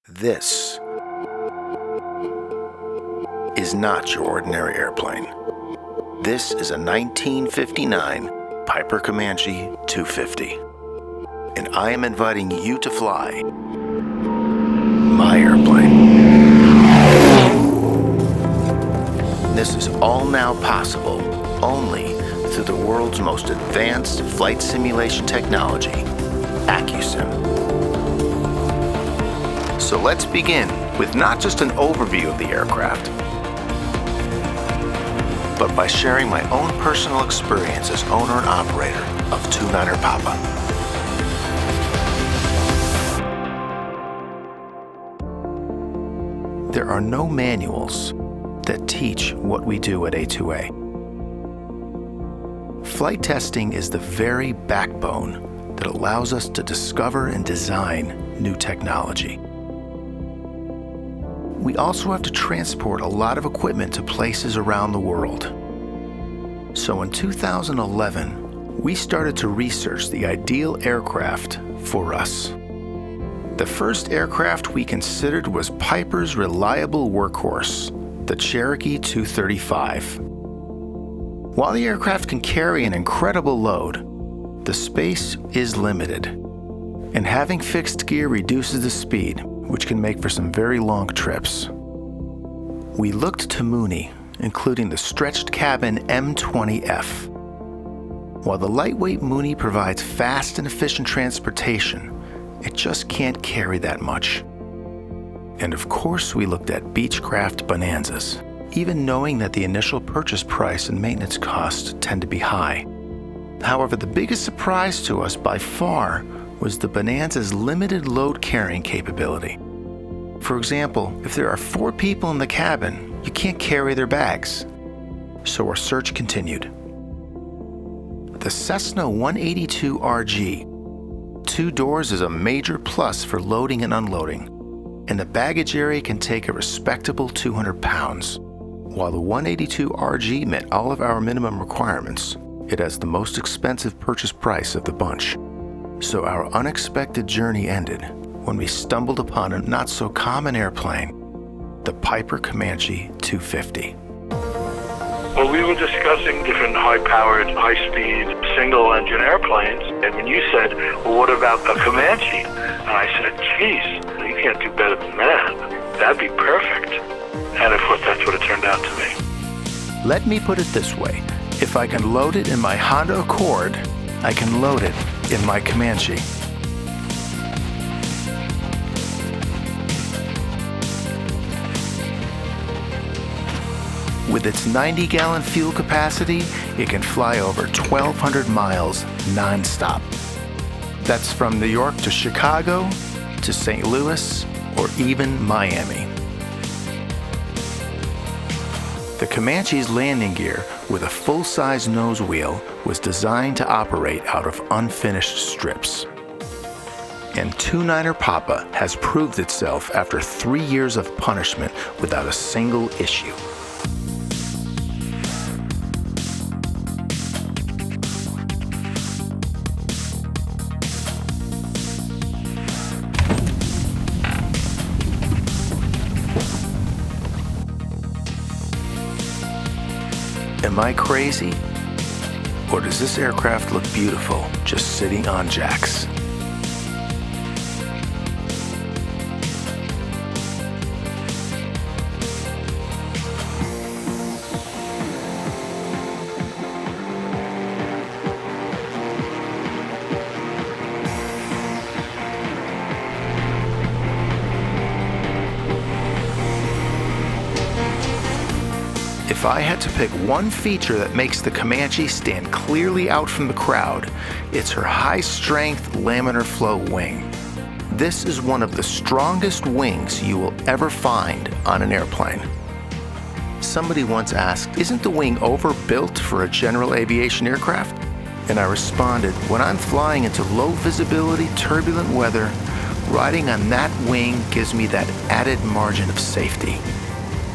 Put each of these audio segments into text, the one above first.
This is not your ordinary airplane. This is a 1959 Piper Comanche 250. And I am inviting you to fly my airplane. This is all now possible only through the world's most advanced flight simulation technology, Accu-Sim. So let's begin with not just an overview of the aircraft, but by sharing my own personal experience as owner and operator of II Papa. There are no manuals that teach what we do at A2A. Flight testing is the very backbone that allows us to discover and design new technology. We also have to transport a lot of equipment to places around the world. So in 2011, we started to research the ideal aircraft for us. The first aircraft we considered was Piper's reliable workhorse, the Cherokee 235. While the aircraft can carry an incredible load, the space is limited, and having fixed gear reduces the speed, which can make for some very long trips. We looked to Mooney, including the stretched cabin M20F. While the lightweight Mooney provides fast and efficient transportation, it just can't carry that much. And of course, we looked at Beechcraft Bonanzas, even knowing that the initial purchase price and maintenance costs tend to be high. However, the biggest surprise to us by far was the Bonanza's limited load carrying capability. For example, if there are 4 people in the cabin, you can't carry their bags. So our search continued. The Cessna 182 RG. 2 doors is a major plus for loading and unloading, and the baggage area can take a respectable 200 pounds. While the 182 RG met all of our minimum requirements, it has the most expensive purchase price of the bunch. So our unexpected journey ended when we stumbled upon a not-so-common airplane, the Piper Comanche 250. Well, we were discussing different high-powered, high-speed, single-engine airplanes, and when you said, well, what about a Comanche? And I said, geez, you can't do better than that. That'd be perfect. And of course, that's what it turned out to be. Let me put it this way. If I can load it in my Honda Accord, I can load it in my Comanche. With its 90-gallon fuel capacity, it can fly over 1,200 miles non-stop. That's from New York to Chicago, to St. Louis, or even Miami. The Comanche's landing gear with a full-size nose wheel was designed to operate out of unfinished strips. And II Papa has proved itself after 3 years of punishment without a single issue. Am I crazy? Or does this aircraft look beautiful just sitting on jacks? If I had to pick one feature that makes the Comanche stand clearly out from the crowd, it's her high-strength laminar flow wing. This is one of the strongest wings you will ever find on an airplane. Somebody once asked, isn't the wing overbuilt for a general aviation aircraft? And I responded, when I'm flying into low visibility, turbulent weather, riding on that wing gives me that added margin of safety.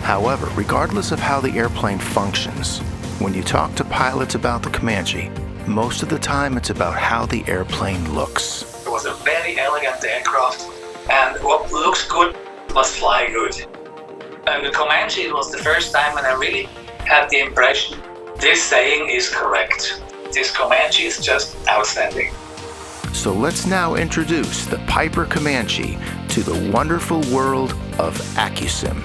However, regardless of how the airplane functions, when you talk to pilots about the Comanche, most of the time it's about how the airplane looks. It was a very elegant aircraft, and what looks good was flying good. And the Comanche, it was the first time when I really had the impression this saying is correct. This Comanche is just outstanding. So let's now introduce the Piper Comanche to the wonderful world of Accu-Sim.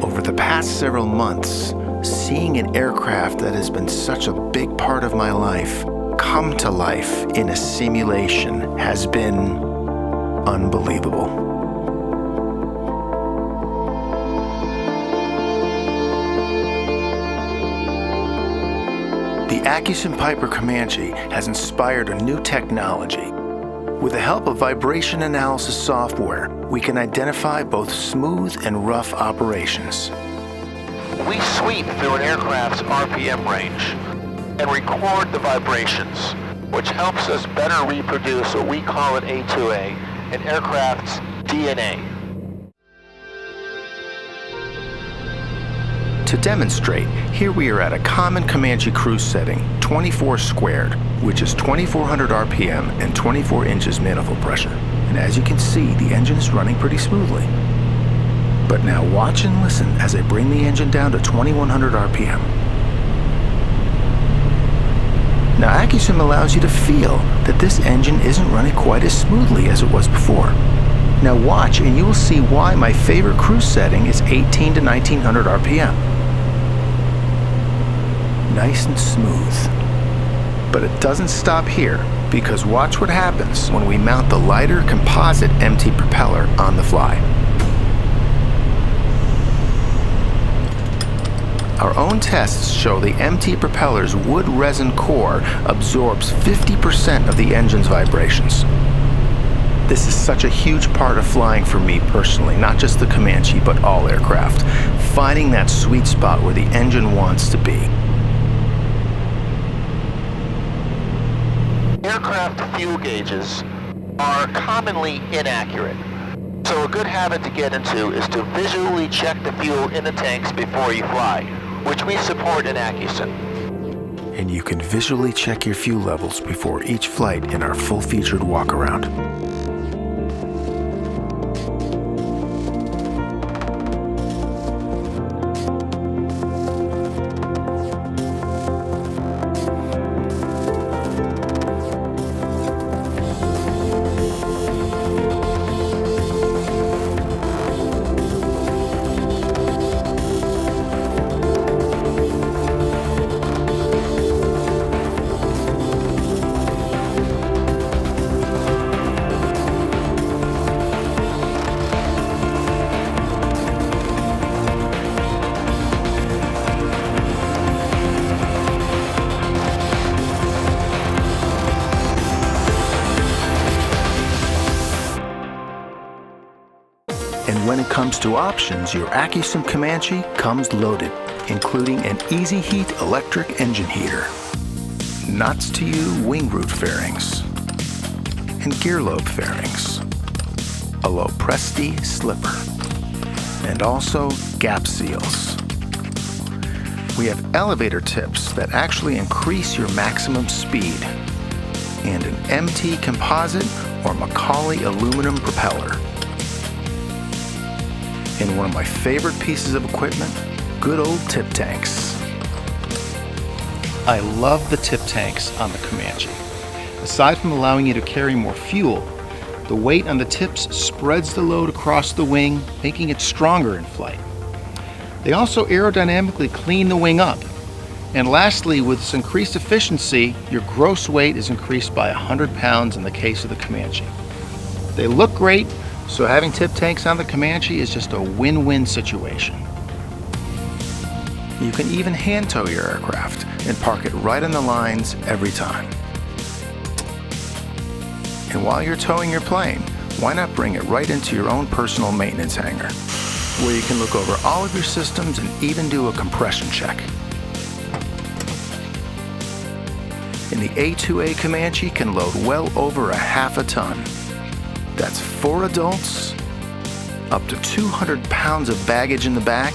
Over the past several months, seeing an aircraft that has been such a big part of my life come to life in a simulation has been unbelievable. The Accu-Sim Piper Comanche has inspired a new technology. With the help of vibration analysis software, we can identify both smooth and rough operations. We sweep through an aircraft's RPM range and record the vibrations, which helps us better reproduce what we call an A2A, an aircraft's DNA. To demonstrate, here we are at a common Comanche cruise setting, 24 squared, which is 2400 RPM and 24 inches manifold pressure. And as you can see, the engine is running pretty smoothly. But now watch and listen as I bring the engine down to 2100 RPM. Now Accu-Sim allows you to feel that this engine isn't running quite as smoothly as it was before. Now watch and you will see why my favorite cruise setting is 18 to 1900 RPM. Nice and smooth. But it doesn't stop here, because watch what happens when we mount the lighter composite MT propeller on the fly. Our own tests show the MT propeller's wood resin core absorbs 50% of the engine's vibrations. This is such a huge part of flying for me personally, not just the Comanche, but all aircraft, finding that sweet spot where the engine wants to be. Aircraft fuel gauges are commonly inaccurate, so a good habit to get into is to visually check the fuel in the tanks before you fly, which we support in Accu-Sim. And you can visually check your fuel levels before each flight in our full-featured walk-around. And when it comes to options, your Accu-Sim Comanche comes loaded, including an easy heat electric engine heater, knots to you wing root fairings, and gear lobe fairings, a Lopresti slipper, and also gap seals. We have elevator tips that actually increase your maximum speed, and an MT composite or McCaulley aluminum propeller. And one of my favorite pieces of equipment, good old tip tanks. I love the tip tanks on the Comanche. Aside from allowing you to carry more fuel, the weight on the tips spreads the load across the wing, making it stronger in flight. They also aerodynamically clean the wing up. And lastly, with this increased efficiency, your gross weight is increased by 100 pounds in the case of the Comanche. They look great, so having tip tanks on the Comanche is just a win-win situation. You can even hand tow your aircraft and park it right on the lines every time. And while you're towing your plane, why not bring it right into your own personal maintenance hangar, where you can look over all of your systems and even do a compression check. And the A2A Comanche can load well over a half a ton. That's 4 adults, up to 200 pounds of baggage in the back,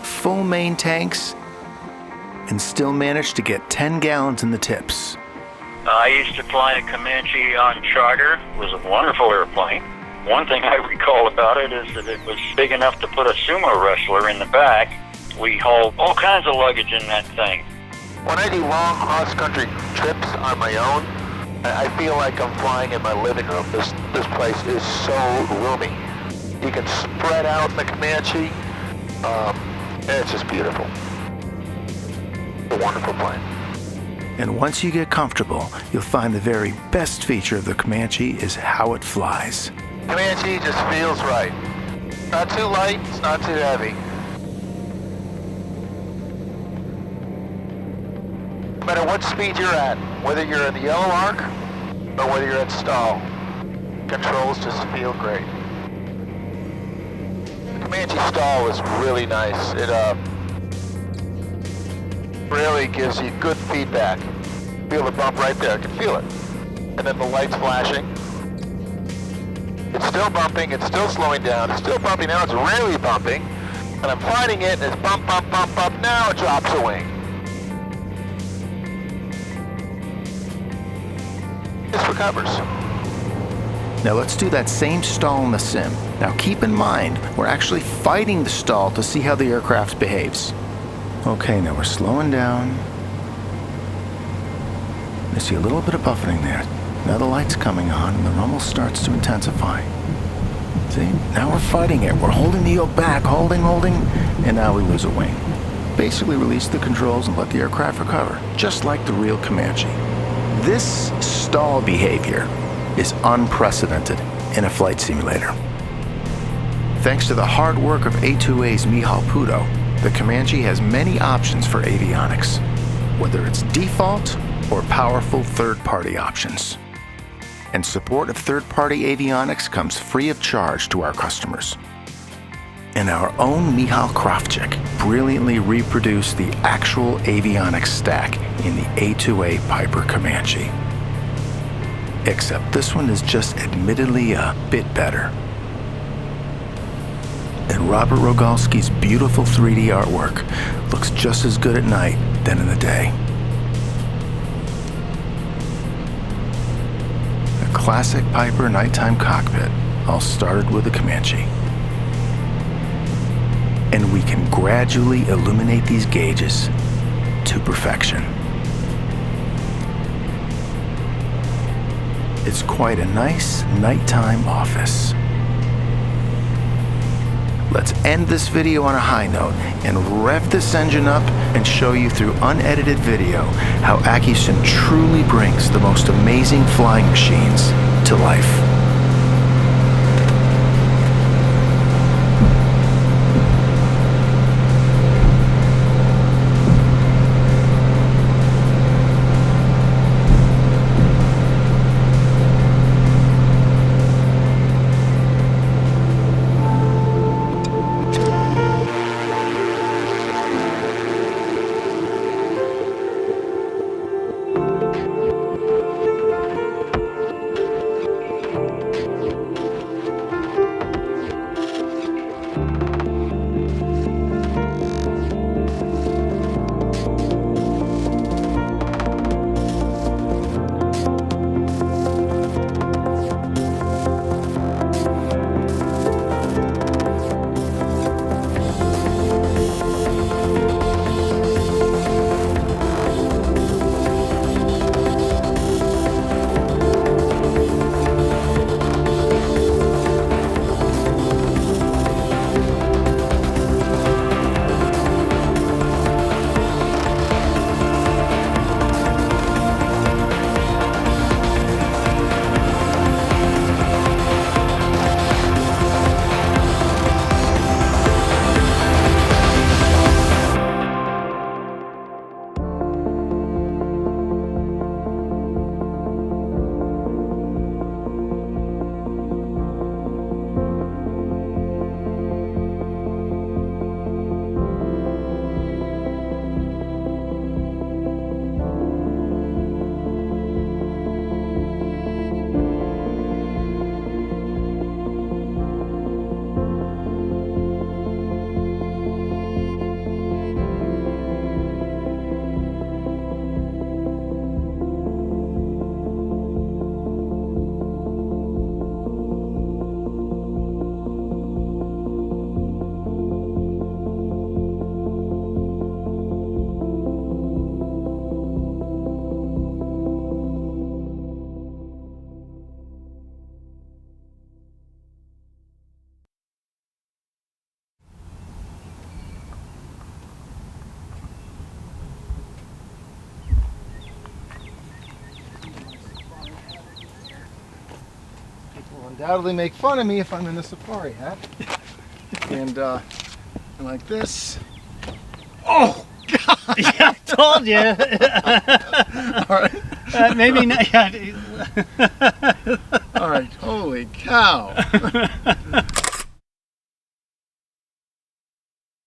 full main tanks, and still manage to get 10 gallons in the tips. I used to fly a Comanche on charter. It was a wonderful airplane. One thing I recall about it is that it was big enough to put a sumo wrestler in the back. We hauled all kinds of luggage in that thing. When I do long cross-country trips on my own, I feel like I'm flying in my living room. This place is so roomy. You can spread out in the Comanche. It's just beautiful. It's a wonderful plane. And once you get comfortable, you'll find the very best feature of the Comanche is how it flies. Comanche just feels right. Not too light, it's not too heavy. No matter what speed you're at, whether you're in the yellow arc or whether you're at stall, controls just feel great. The Comanche stall is really nice. It really gives you good feedback. Feel the bump right there, I can feel it. And then the lights flashing. It's still bumping, it's still slowing down, it's still bumping, now it's really bumping. And I'm fighting it, and it's bump, bump, bump, bump, now it drops a wing. Just recovers. Now let's do that same stall in the sim. Now keep in mind, we're actually fighting the stall to see how the aircraft behaves. Okay, now we're slowing down. I see a little bit of buffeting there. Now the light's coming on and the rumble starts to intensify. See, now we're fighting it. We're holding the yoke back, holding, and now we lose a wing. Basically release the controls and let the aircraft recover, just like the real Comanche. This stall behavior is unprecedented in a flight simulator. Thanks to the hard work of A2A's Michal Pudo, the Comanche has many options for avionics, whether it's default or powerful third-party options. And support of third-party avionics comes free of charge to our customers. And our own Michal Kravchik brilliantly reproduced the actual avionics stack in the A2A Piper Comanche. Except this one is just admittedly a bit better. And Robert Rogalski's beautiful 3D artwork looks just as good at night than in the day. A classic Piper nighttime cockpit, all started with the Comanche. And we can gradually illuminate these gauges to perfection. It's quite a nice nighttime office. Let's end this video on a high note and rev this engine up and show you through unedited video how Accu-Sim truly brings the most amazing flying machines to life. undoubtedly make fun of me if I'm in a safari hat. And like this. Oh, God! Yeah, I told you. All right. Maybe not. Yeah. All right. Holy cow.